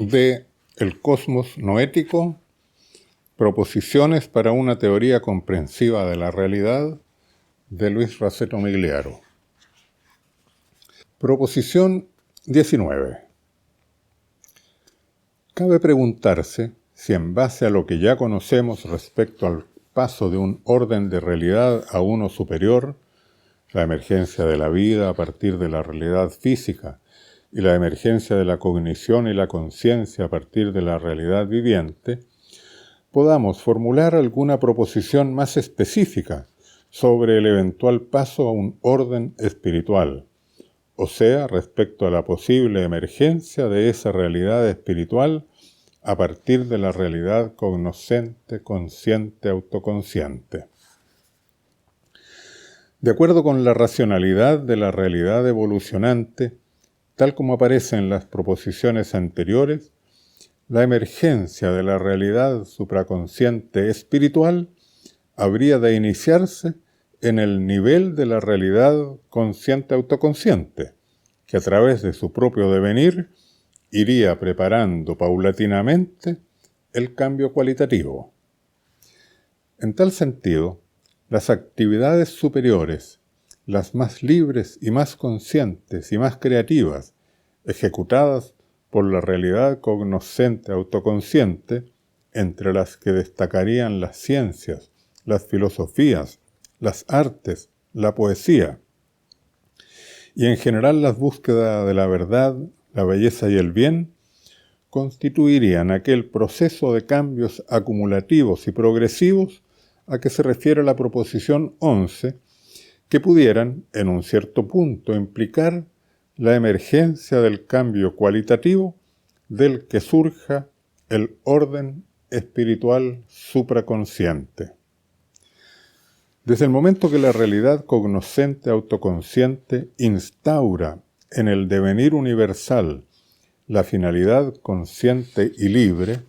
de El cosmos noético, proposiciones para una teoría comprensiva de la realidad, de Luis Raceto Migliaro. Proposición 19. Cabe preguntarse si, en base a lo que ya conocemos respecto al paso de un orden de realidad a uno superior, la emergencia de la vida a partir de la realidad física y la emergencia de la cognición y la conciencia a partir de la realidad viviente, podamos formular alguna proposición más específica sobre el eventual paso a un orden espiritual, o sea, respecto a la posible emergencia de esa realidad espiritual a partir de la realidad cognoscente, consciente, autoconsciente. De acuerdo con la racionalidad de la realidad evolucionante, tal como aparece en las proposiciones anteriores, la emergencia de la realidad supraconsciente espiritual habría de iniciarse en el nivel de la realidad consciente autoconsciente, que a través de su propio devenir iría preparando paulatinamente el cambio cualitativo. En tal sentido, las actividades superiores, las más libres y más conscientes y más creativas, ejecutadas por la realidad cognoscente autoconsciente, entre las que destacarían las ciencias, las filosofías, las artes, la poesía, y en general las búsquedas de la verdad, la belleza y el bien, constituirían aquel proceso de cambios acumulativos y progresivos a que se refiere la proposición 11, que pudieran, en un cierto punto, implicar la emergencia del cambio cualitativo del que surja el orden espiritual supraconsciente. Desde el momento que la realidad cognoscente autoconsciente instaura en el devenir universal la finalidad consciente y libre,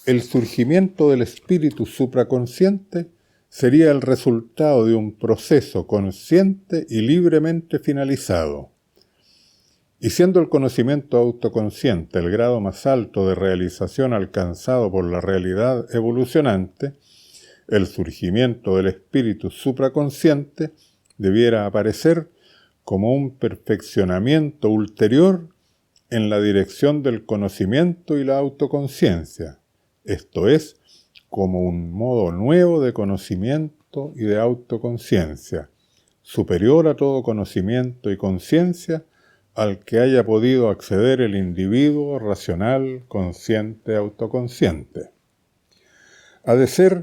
el surgimiento del espíritu supraconsciente sería el resultado de un proceso consciente y libremente finalizado. Y siendo el conocimiento autoconsciente el grado más alto de realización alcanzado por la realidad evolucionante, el surgimiento del espíritu supraconsciente debiera aparecer como un perfeccionamiento ulterior en la dirección del conocimiento y la autoconciencia, esto es, como un modo nuevo de conocimiento y de autoconciencia, superior a todo conocimiento y conciencia al que haya podido acceder el individuo racional, consciente, autoconsciente. Ha de ser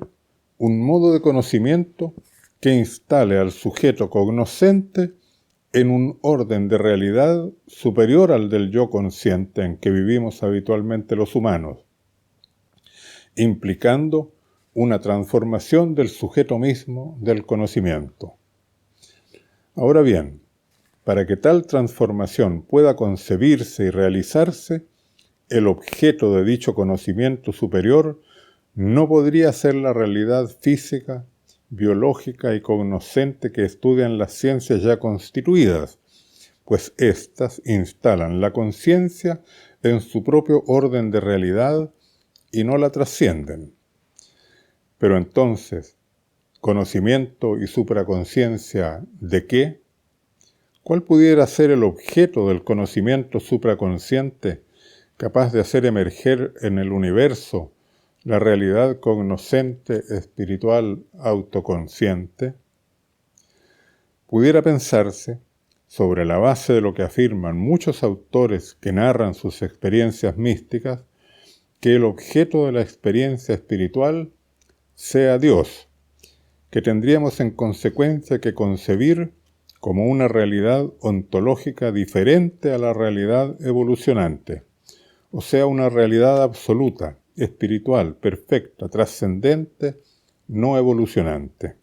un modo de conocimiento que instale al sujeto cognoscente en un orden de realidad superior al del yo consciente en que vivimos habitualmente los humanos, implicando una transformación del sujeto mismo del conocimiento. Ahora bien, para que tal transformación pueda concebirse y realizarse, el objeto de dicho conocimiento superior no podría ser la realidad física, biológica y cognoscente que estudian las ciencias ya constituidas, pues éstas instalan la conciencia en su propio orden de realidad y no la trascienden. Pero entonces, ¿conocimiento y supraconsciencia de qué? ¿Cuál pudiera ser el objeto del conocimiento supraconsciente capaz de hacer emerger en el universo la realidad cognoscente, espiritual, autoconsciente? Pudiera pensarse, sobre la base de lo que afirman muchos autores que narran sus experiencias místicas, que el objeto de la experiencia espiritual sea Dios, que tendríamos en consecuencia que concebir como una realidad ontológica diferente a la realidad evolucionante, o sea, una realidad absoluta, espiritual, perfecta, trascendente, no evolucionante.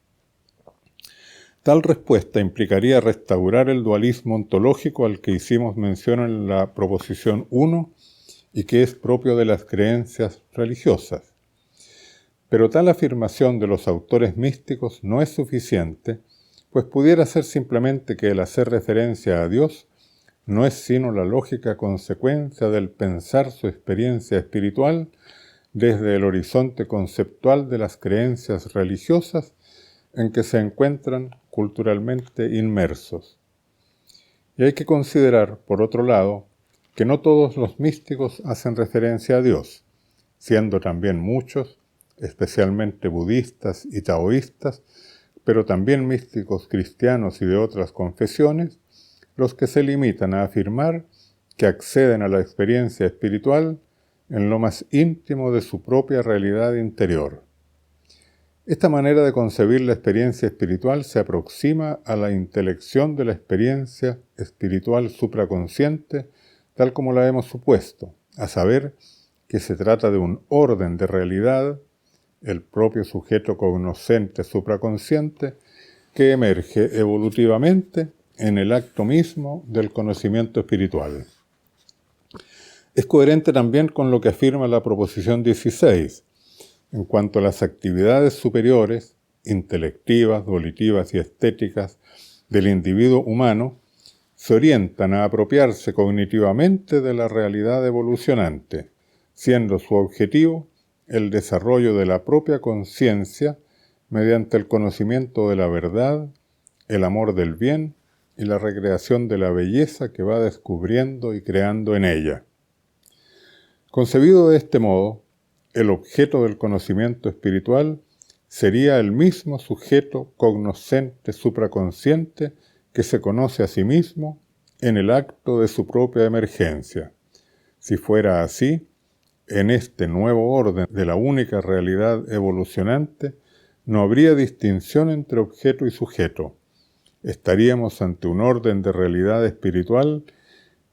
Tal respuesta implicaría restaurar el dualismo ontológico al que hicimos mención en la proposición 1 y que es propio de las creencias religiosas. Pero tal afirmación de los autores místicos no es suficiente, pues pudiera ser simplemente que el hacer referencia a Dios no es sino la lógica consecuencia del pensar su experiencia espiritual desde el horizonte conceptual de las creencias religiosas en que se encuentran culturalmente inmersos. Y hay que considerar, por otro lado, que no todos los místicos hacen referencia a Dios, siendo también muchos, especialmente budistas y taoístas, pero también místicos cristianos y de otras confesiones, los que se limitan a afirmar que acceden a la experiencia espiritual en lo más íntimo de su propia realidad interior. Esta manera de concebir la experiencia espiritual se aproxima a la intelección de la experiencia espiritual supraconsciente, tal como la hemos supuesto, a saber, que se trata de un orden de realidad, el propio sujeto cognoscente supraconsciente, que emerge evolutivamente en el acto mismo del conocimiento espiritual. Es coherente también con lo que afirma la proposición 16, en cuanto a las actividades superiores, intelectivas, volitivas y estéticas del individuo humano, se orientan a apropiarse cognitivamente de la realidad evolucionante, siendo su objetivo el desarrollo de la propia conciencia mediante el conocimiento de la verdad, el amor del bien y la recreación de la belleza que va descubriendo y creando en ella. Concebido de este modo, el objeto del conocimiento espiritual sería el mismo sujeto cognoscente supraconsciente que se conoce a sí mismo en el acto de su propia emergencia. Si fuera así, en este nuevo orden de la única realidad evolucionante, no habría distinción entre objeto y sujeto. Estaríamos ante un orden de realidad espiritual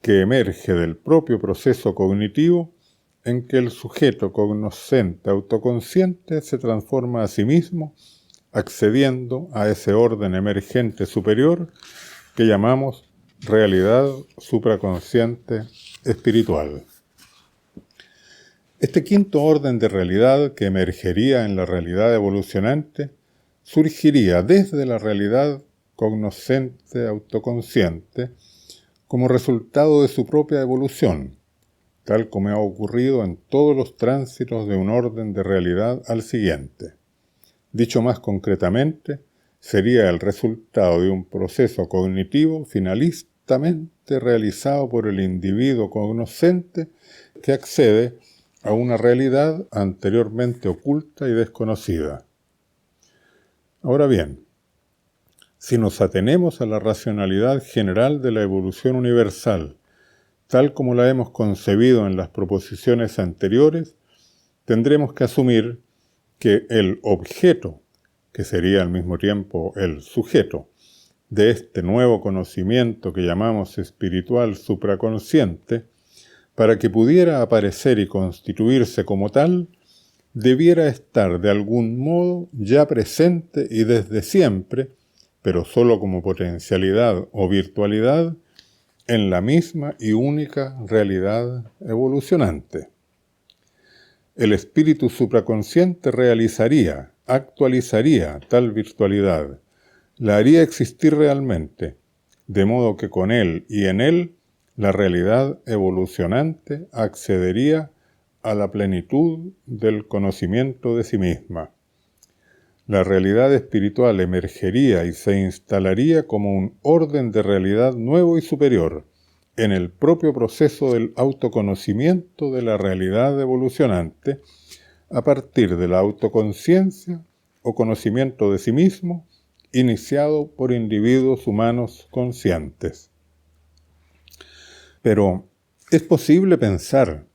que emerge del propio proceso cognitivo en que el sujeto cognoscente autoconsciente se transforma a sí mismo, accediendo a ese orden emergente superior que llamamos realidad supraconsciente espiritual. Este quinto orden de realidad que emergería en la realidad evolucionante surgiría desde la realidad cognoscente autoconsciente como resultado de su propia evolución, tal como ha ocurrido en todos los tránsitos de un orden de realidad al siguiente. Dicho más concretamente, sería el resultado de un proceso cognitivo finalistamente realizado por el individuo cognoscente que accede a una realidad anteriormente oculta y desconocida. Ahora bien, si nos atenemos a la racionalidad general de la evolución universal, tal como la hemos concebido en las proposiciones anteriores, tendremos que asumir que el objeto, que sería al mismo tiempo el sujeto, de este nuevo conocimiento que llamamos espiritual supraconsciente, para que pudiera aparecer y constituirse como tal, debiera estar de algún modo ya presente y desde siempre, pero sólo como potencialidad o virtualidad, en la misma y única realidad evolucionante. El espíritu supraconsciente realizaría, actualizaría tal virtualidad, la haría existir realmente, de modo que con él y en él la realidad evolucionante accedería a la plenitud del conocimiento de sí misma. La realidad espiritual emergería y se instalaría como un orden de realidad nuevo y superior, en el propio proceso del autoconocimiento de la realidad evolucionante, a partir de la autoconciencia o conocimiento de sí mismo, iniciado por individuos humanos conscientes. Pero, ¿es posible pensar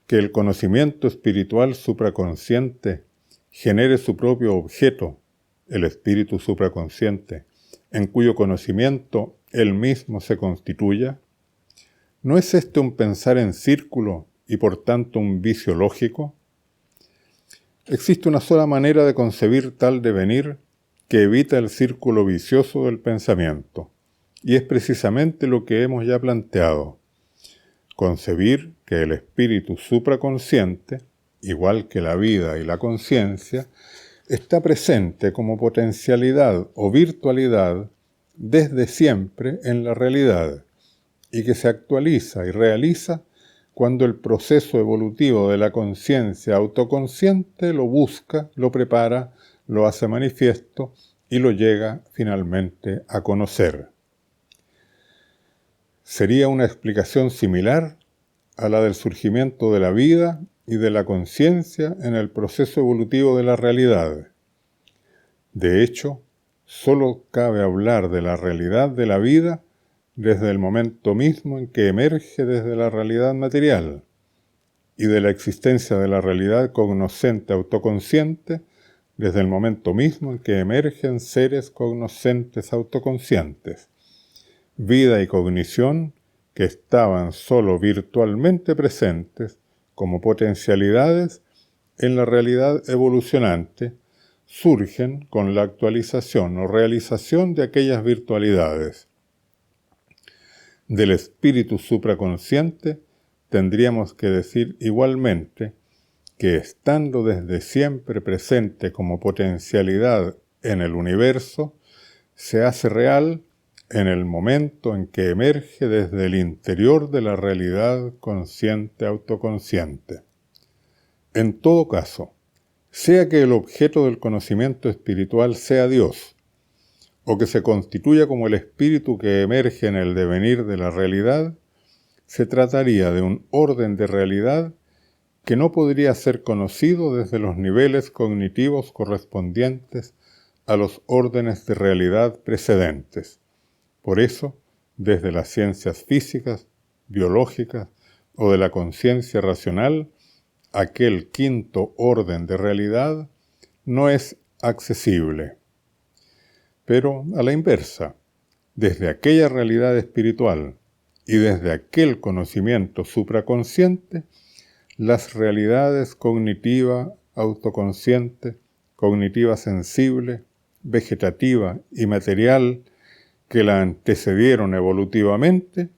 que el conocimiento espiritual supraconsciente genere su propio objeto, el espíritu supraconsciente, en cuyo conocimiento él mismo se constituya? ¿No es este un pensar en círculo y por tanto un vicio lógico? Existe una sola manera de concebir tal devenir que evita el círculo vicioso del pensamiento, y es precisamente lo que hemos ya planteado: concebir que el espíritu supraconsciente, igual que la vida y la conciencia, está presente como potencialidad o virtualidad desde siempre en la realidad, y que se actualiza y realiza cuando el proceso evolutivo de la conciencia autoconsciente lo busca, lo prepara, lo hace manifiesto y lo llega finalmente a conocer. Sería una explicación similar a la del surgimiento de la vida y de la conciencia en el proceso evolutivo de la realidad. De hecho, solo cabe hablar de la realidad de la vida desde el momento mismo en que emerge desde la realidad material, y de la existencia de la realidad cognoscente autoconsciente desde el momento mismo en que emergen seres cognoscentes autoconscientes. Vida y cognición que estaban solo virtualmente presentes como potencialidades en la realidad evolucionante, surgen con la actualización o realización de aquellas virtualidades. Del espíritu supraconsciente tendríamos que decir igualmente que, estando desde siempre presente como potencialidad en el universo, se hace real en el momento en que emerge desde el interior de la realidad consciente autoconsciente. En todo caso, sea que el objeto del conocimiento espiritual sea Dios, o que se constituya como el espíritu que emerge en el devenir de la realidad, se trataría de un orden de realidad que no podría ser conocido desde los niveles cognitivos correspondientes a los órdenes de realidad precedentes. Por eso, desde las ciencias físicas, biológicas o de la conciencia racional, aquel quinto orden de realidad no es accesible. Pero a la inversa, desde aquella realidad espiritual y desde aquel conocimiento supraconsciente, las realidades cognitiva, autoconsciente, cognitiva sensible, vegetativa y material que la antecedieron evolutivamente,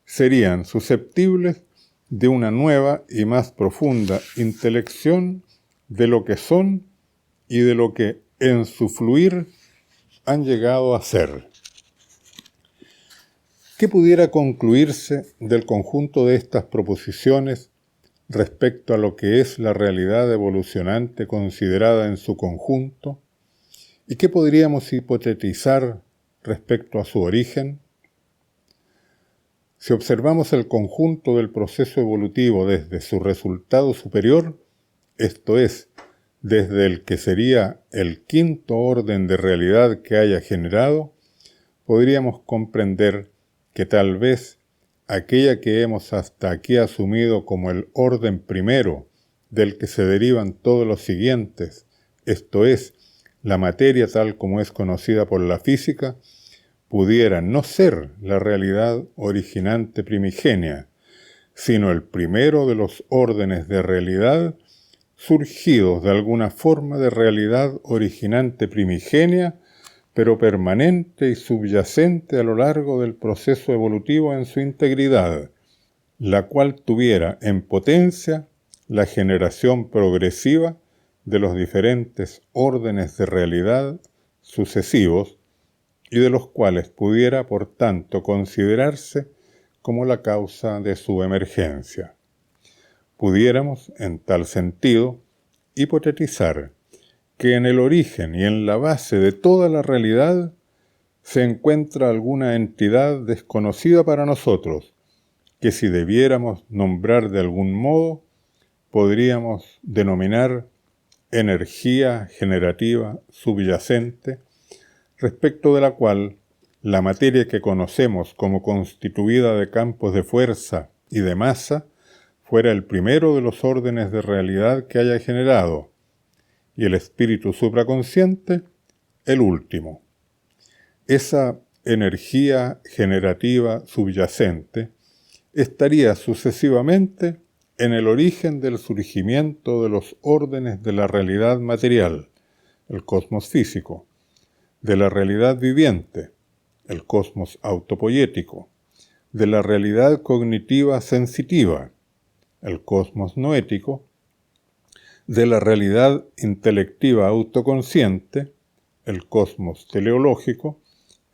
serían susceptibles de una nueva y más profunda intelección de lo que son y de lo que en su fluir han llegado a ser. ¿Qué pudiera concluirse del conjunto de estas proposiciones respecto a lo que es la realidad evolucionante considerada en su conjunto? ¿Y qué podríamos hipotetizar respecto a su origen? Si observamos el conjunto del proceso evolutivo desde su resultado superior, esto es, desde el que sería el quinto orden de realidad que haya generado, podríamos comprender que tal vez aquella que hemos hasta aquí asumido como el orden primero del que se derivan todos los siguientes, esto es, la materia tal como es conocida por la física, pudiera no ser la realidad originante primigenia, sino el primero de los órdenes de realidad surgidos de alguna forma de realidad originante primigenia, pero permanente y subyacente a lo largo del proceso evolutivo en su integridad, la cual tuviera en potencia la generación progresiva de los diferentes órdenes de realidad sucesivos y de los cuales pudiera, por tanto, considerarse como la causa de su emergencia. Pudiéramos, en tal sentido, hipotetizar que en el origen y en la base de toda la realidad se encuentra alguna entidad desconocida para nosotros, que si debiéramos nombrar de algún modo, podríamos denominar energía generativa subyacente, respecto de la cual la materia que conocemos como constituida de campos de fuerza y de masa fuera el primero de los órdenes de realidad que haya generado, y el espíritu supraconsciente el último. Esa energía generativa subyacente estaría sucesivamente en el origen del surgimiento de los órdenes de la realidad material, el cosmos físico, de la realidad viviente, el cosmos autopoyético, de la realidad cognitiva sensitiva, el cosmos noético, de la realidad intelectiva autoconsciente, el cosmos teleológico,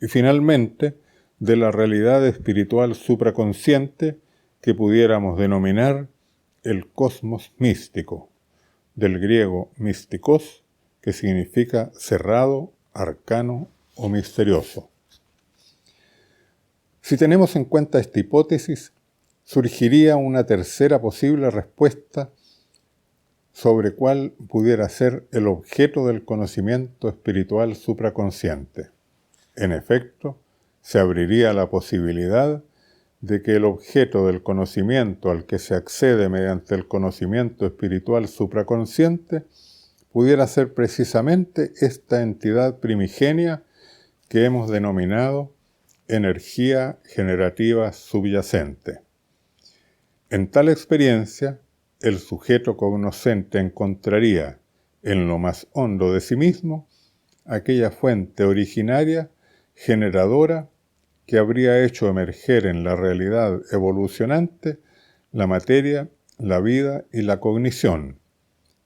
y finalmente de la realidad espiritual supraconsciente que pudiéramos denominar el cosmos místico, del griego mystikos, que significa cerrado, arcano o misterioso. Si tenemos en cuenta esta hipótesis, surgiría una tercera posible respuesta sobre cuál pudiera ser el objeto del conocimiento espiritual supraconsciente. En efecto, se abriría la posibilidad de que el objeto del conocimiento al que se accede mediante el conocimiento espiritual supraconsciente pudiera ser precisamente esta entidad primigenia que hemos denominado energía generativa subyacente. En tal experiencia, el sujeto cognoscente encontraría en lo más hondo de sí mismo aquella fuente originaria, generadora, que habría hecho emerger en la realidad evolucionante la materia, la vida y la cognición,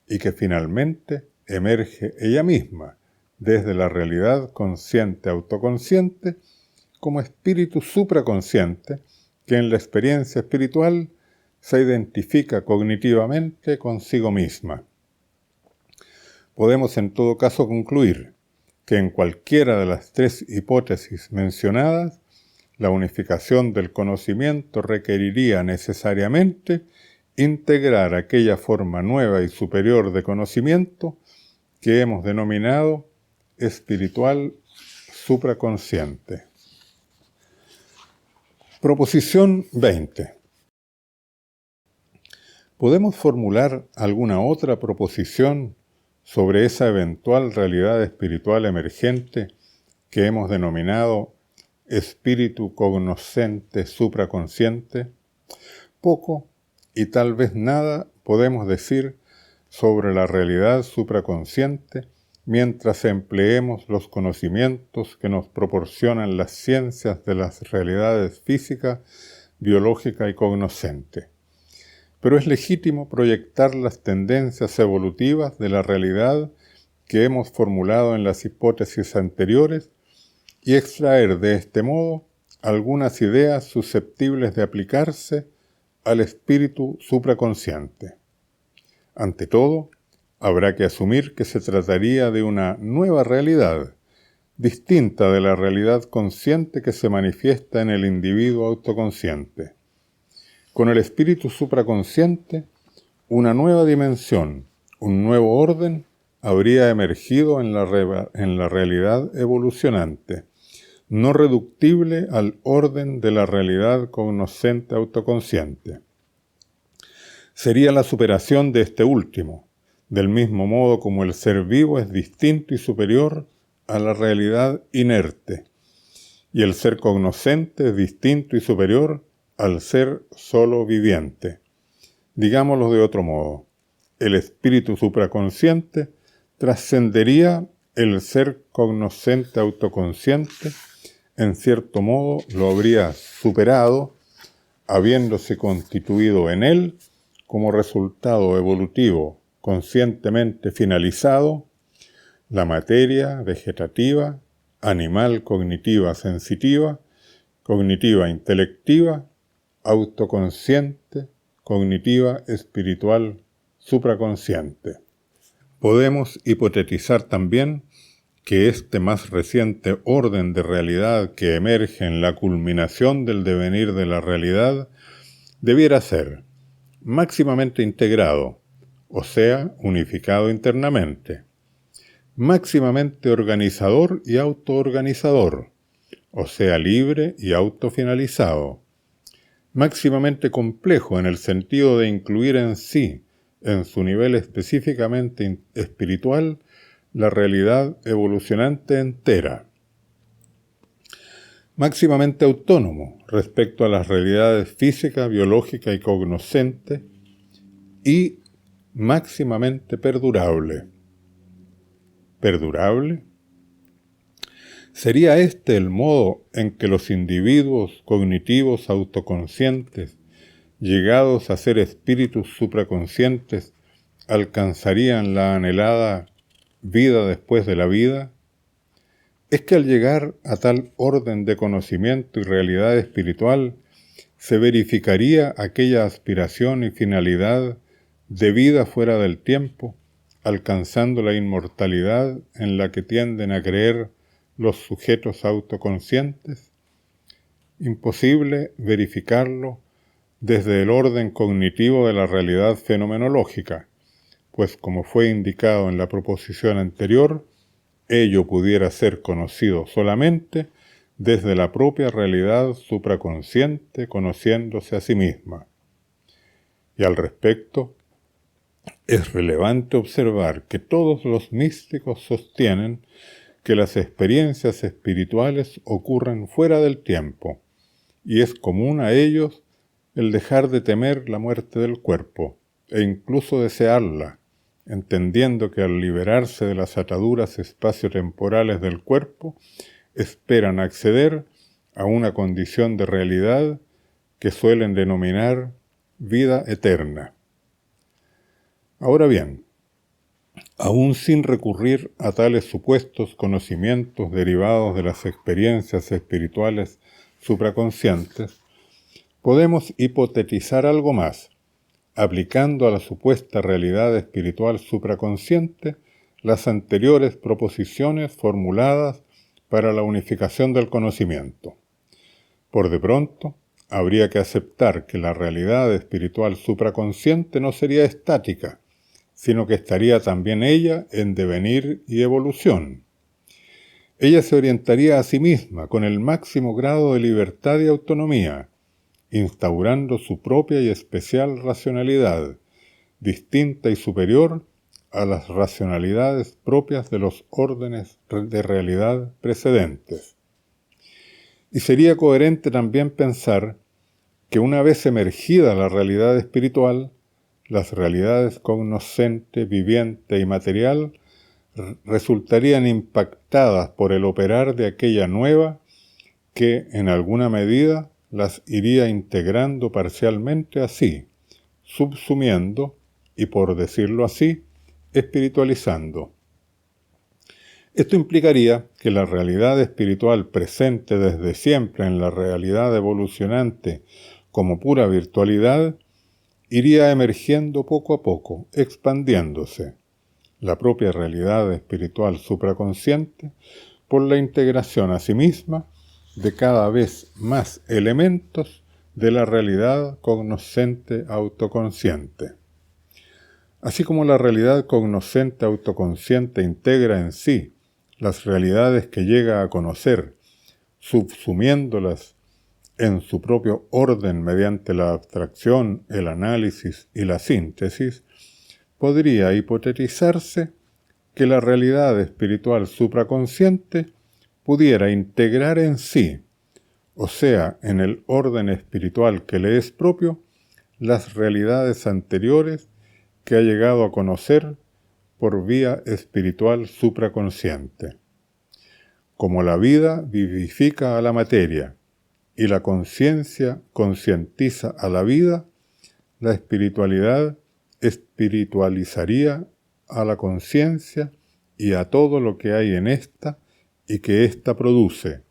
y que finalmente emerge ella misma desde la realidad consciente autoconsciente como espíritu supraconsciente que en la experiencia espiritual se identifica cognitivamente consigo misma. Podemos en todo caso concluir que en cualquiera de las tres hipótesis mencionadas, la unificación del conocimiento requeriría necesariamente integrar aquella forma nueva y superior de conocimiento que hemos denominado espiritual supraconsciente. Proposición 20. ¿Podemos formular alguna otra proposición sobre esa eventual realidad espiritual emergente que hemos denominado espíritu cognoscente supraconsciente? Poco y tal vez nada podemos decir sobre la realidad supraconsciente mientras empleemos los conocimientos que nos proporcionan las ciencias de las realidades física, biológica y cognoscente. Pero es legítimo proyectar las tendencias evolutivas de la realidad que hemos formulado en las hipótesis anteriores y extraer de este modo algunas ideas susceptibles de aplicarse al espíritu supraconsciente. Ante todo, habrá que asumir que se trataría de una nueva realidad, distinta de la realidad consciente que se manifiesta en el individuo autoconsciente. Con el espíritu supraconsciente, una nueva dimensión, un nuevo orden, habría emergido en la realidad evolucionante, no reductible al orden de la realidad cognoscente autoconsciente. Sería la superación de este último, del mismo modo como el ser vivo es distinto y superior a la realidad inerte, y el ser cognoscente es distinto y superior al ser solo viviente. Digámoslo de otro modo, el espíritu supraconsciente trascendería el ser cognoscente autoconsciente, en cierto modo lo habría superado, habiéndose constituido en él como resultado evolutivo conscientemente finalizado, la materia vegetativa, animal cognitiva sensitiva, cognitiva intelectiva, autoconsciente, cognitiva espiritual supraconsciente. Podemos hipotetizar también que este más reciente orden de realidad que emerge en la culminación del devenir de la realidad debiera ser máximamente integrado, o sea, unificado internamente, máximamente organizador y autoorganizador, o sea, libre y autofinalizado, máximamente complejo en el sentido de incluir en sí, en su nivel específicamente espiritual, la realidad evolucionante entera, máximamente autónomo respecto a las realidades física, biológica y cognoscente, y máximamente perdurable. ¿Perdurable? ¿Sería este el modo en que los individuos cognitivos autoconscientes, llegados a ser espíritus supraconscientes, alcanzarían la anhelada vida después de la vida? es que al llegar a tal orden de conocimiento y realidad espiritual, se verificaría aquella aspiración y finalidad de vida fuera del tiempo, alcanzando la inmortalidad en la que tienden a creer los sujetos autoconscientes. Imposible verificarlo desde el orden cognitivo de la realidad fenomenológica, pues como fue indicado en la proposición anterior, ello pudiera ser conocido solamente desde la propia realidad supraconsciente conociéndose a sí misma. Y al respecto, es relevante observar que todos los místicos sostienen que las experiencias espirituales ocurren fuera del tiempo, y es común a ellos el dejar de temer la muerte del cuerpo, e incluso desearla, entendiendo que al liberarse de las ataduras espaciotemporales del cuerpo, esperan acceder a una condición de realidad que suelen denominar vida eterna. Ahora bien, aún sin recurrir a tales supuestos conocimientos derivados de las experiencias espirituales supraconscientes, podemos hipotetizar algo más, aplicando a la supuesta realidad espiritual supraconsciente las anteriores proposiciones formuladas para la unificación del conocimiento. Por de pronto, habría que aceptar que la realidad espiritual supraconsciente no sería estática, sino que estaría también ella en devenir y evolución. Ella se orientaría a sí misma con el máximo grado de libertad y autonomía, instaurando su propia y especial racionalidad, distinta y superior a las racionalidades propias de los órdenes de realidad precedentes. Y sería coherente también pensar que una vez emergida la realidad espiritual, las realidades cognoscente, viviente y material resultarían impactadas por el operar de aquella nueva que, en alguna medida, las iría integrando parcialmente así, subsumiendo y, por decirlo así, espiritualizando. Esto implicaría que la realidad espiritual presente desde siempre en la realidad evolucionante como pura virtualidad iría emergiendo poco a poco, expandiéndose, la propia realidad espiritual supraconsciente, por la integración a sí misma de cada vez más elementos de la realidad cognoscente autoconsciente. Así como la realidad cognoscente autoconsciente integra en sí las realidades que llega a conocer, subsumiéndolas en su propio orden mediante la abstracción, el análisis y la síntesis, podría hipotetizarse que la realidad espiritual supraconsciente pudiera integrar en sí, o sea, en el orden espiritual que le es propio, las realidades anteriores que ha llegado a conocer por vía espiritual supraconsciente. Como la vida vivifica a la materia y la conciencia concientiza a la vida, la espiritualidad espiritualizaría a la conciencia y a todo lo que hay en ésta y que ésta produce: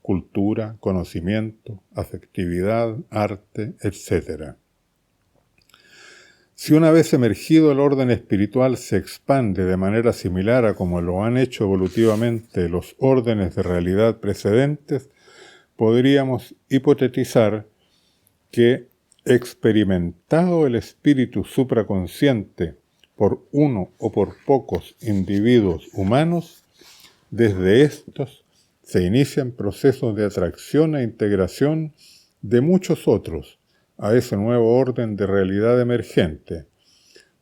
cultura, conocimiento, afectividad, arte, etc. Si una vez emergido el orden espiritual se expande de manera similar a como lo han hecho evolutivamente los órdenes de realidad precedentes, podríamos hipotetizar que, experimentado el espíritu supraconsciente por uno o por pocos individuos humanos, desde estos se inician procesos de atracción e integración de muchos otros a ese nuevo orden de realidad emergente,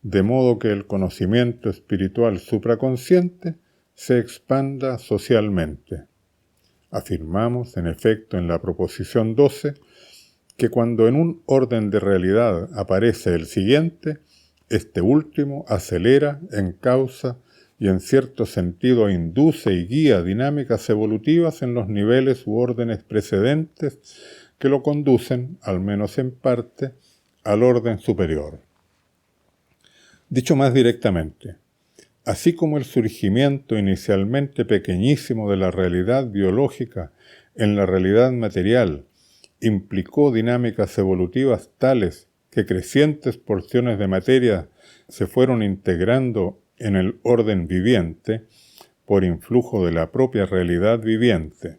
de modo que el conocimiento espiritual supraconsciente se expanda socialmente. Afirmamos, en efecto, en la proposición 12, que cuando en un orden de realidad aparece el siguiente, este último acelera, encausa y en cierto sentido induce y guía dinámicas evolutivas en los niveles u órdenes precedentes que lo conducen, al menos en parte, al orden superior. Dicho más directamente, Así como el surgimiento inicialmente pequeñísimo de la realidad biológica en la realidad material implicó dinámicas evolutivas tales que crecientes porciones de materia se fueron integrando en el orden viviente por influjo de la propia realidad viviente.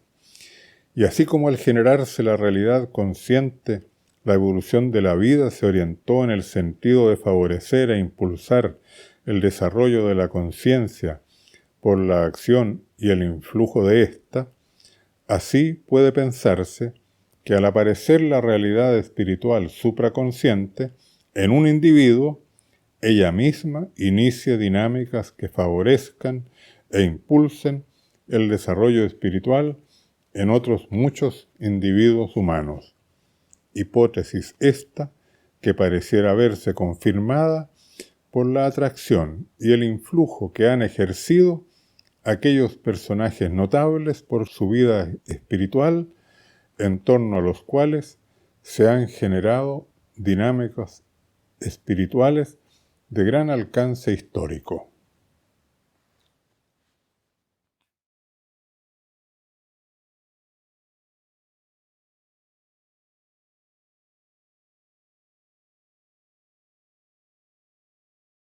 Y así como al generarse la realidad consciente, la evolución de la vida se orientó en el sentido de favorecer e impulsar el desarrollo de la conciencia por la acción y el influjo de ésta, así puede pensarse que al aparecer la realidad espiritual supraconsciente en un individuo, ella misma inicie dinámicas que favorezcan e impulsen el desarrollo espiritual en otros muchos individuos humanos. Hipótesis esta que pareciera verse confirmada por la atracción y el influjo que han ejercido aquellos personajes notables por su vida espiritual en torno a los cuales se han generado dinámicas espirituales de gran alcance histórico.